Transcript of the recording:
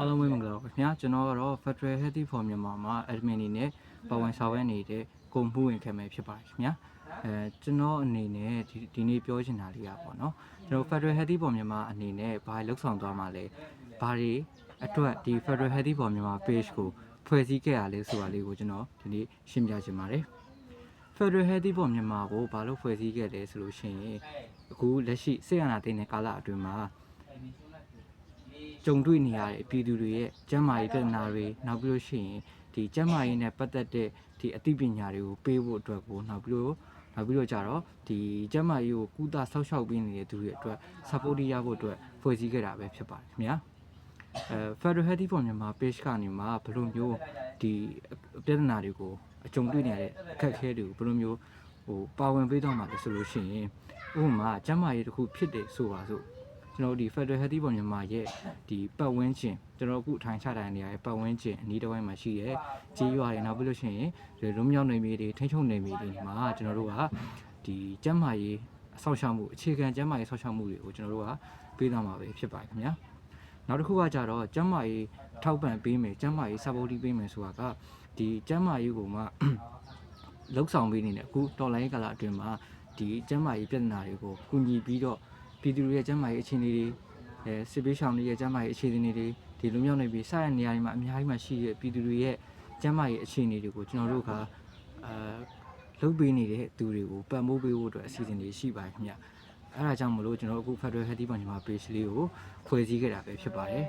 အားလုံးပဲမင်္ဂလာပါခင်ဗျာကျွန်တော်ကတော့ Federal Healthy for Myanmar မှာ admin အနေနဲ့ပါဝင်ဆောင်ရွက်နေတဲ့ကိုမှုဝင်ခင်ပဲဖြစ်ပါတယ်ခင်ဗျာကျွန်တော်အနေနဲ့ဒီနေ့ပြောချင်တာလေးอ่ะပေါ့နော်ကျွန်တော် Federal Healthy for Myanmar အနေနဲ့ဘာလှုပ်ဆောင်သွားမှာလဲဘာတွေအတွက်ဒီ Federal Healthy for Myanmar page ကိုဖွဲ့စည်းခဲ့ရလဲဆိုတာလေးကိုကျွန်တော်ဒီနေ့ရှင်းပြချင်ပါတယ် Federal Healthy for Myanmar ကိုဘာလို့ဖွဲ့စည်းခဲ့လဲဆိုလို့ရှိရင်အခုလက်ရှိဆေးရနာသိမ်းတဲ့ကာလအတွင်းမှာကြုံတွေ့နေရတဲ့ပြည်သူတွေရဲ့ကျန်းမာရေးပြဿနာတွေနောက်ပြီးလို့ရှိရင်ဒီကျန်းမာရေးနဲ့ပတ်သက်တဲ့ဒီအသိပညာတွေကိုပေးဖို့အတွက်ကိုနောက်ပြီးတော့ကြတော့ဒီကျန်းမာရေးကိုကုသဆောက်ရှောက်ပေးနေတဲ့သူတွေအတွက် support ရဖို့အတွက်ဖွဲ့စည်းခဲ့တာပဲဖြစ်ပါတယ်ခင်ဗျာFederal Healthy for Myanmar page ကနေမှာဘယ်လိုမျိုးဒီပြဿနာတွေကိုအကြုံတွေ့နေရတဲ့အခက်အခဲတွေကိုဘယ်လိုမျိုးပါဝင်ပေးတော့မှာလဲဆိုလို့ရှိရင်ဥပမာကျန်းမာရေးတစ်ခုဖြစ်တယ်ဆိုပါစို့ကျွန်တော်ဒီ Federal Healthy for Myanmar ရဲ့ဒီပတ်ဝန်းကျင်ကျွန်တော်အခုထိုင်ချတိုင်နေရတဲ့ပတ်ဝန်းကျင်အနီးတစ်ဝိုက်မှာရှိတဲ့ကြေးရွာတွေနောက်ပြီးလို့ရှိရင်လွမြောက်နေမြေတွေထိန်းချုပ်နေမြေတွေမှာကျွန်တော်တို့ကဒီကျန်းမာရေးဆောက်ရှောက်မှုအခြေခံကျန်းမာရေးဆောက်ရှောက်မှုတွေကိုကျွန်တော်တို့ကပေးသွားမှာပဲဖြစ်ပါတယ်ခင်ဗျာနောက်တစ်ခုကကြတော့ကျန်းမာရေးထောက်ပံ့ပေးမယ်ကျန်းမာရေး support ပေးမယ်ဆိုတာကဒီကျန်းမာရေးကိုမှလှုပ်ဆောင်ပေးနေတဲ့အခုတော်လိုင်းကာလအတွင်းမှာဒီကျန်းမာရေးပြဿနာတွေကိုကူညီပြီးတော့ပြည်သူတွေရဲ့ကျန်းမာရေးအခြေအနေတွေစစ်ပေးဆောင်တွေရဲ့ကျန်းမာရေးအခြေအနေတွေဒီလူမျိုးနေပြီးစတဲ့နေရာတွေမှာအများကြီးမှရှိတဲ့ပြည်သူတွေရဲ့ကျန်းမာရေးအခြေအနေတွေကိုကျွန်တော်တို့ကလုပ်ပေးနေတဲ့သူတွေကိုပံ့ပိုးပေးဖို့အတွက်အစီအစဉ်တွေရှိပါတယ်ခင်ဗျအဲဒါကြောင့်မလို့ကျွန်တော်အခု Federal Healthy for Myanmar page လေးကိုဖွဲ့စည်းခဲ့တာပဲဖြစ်ပါတယ်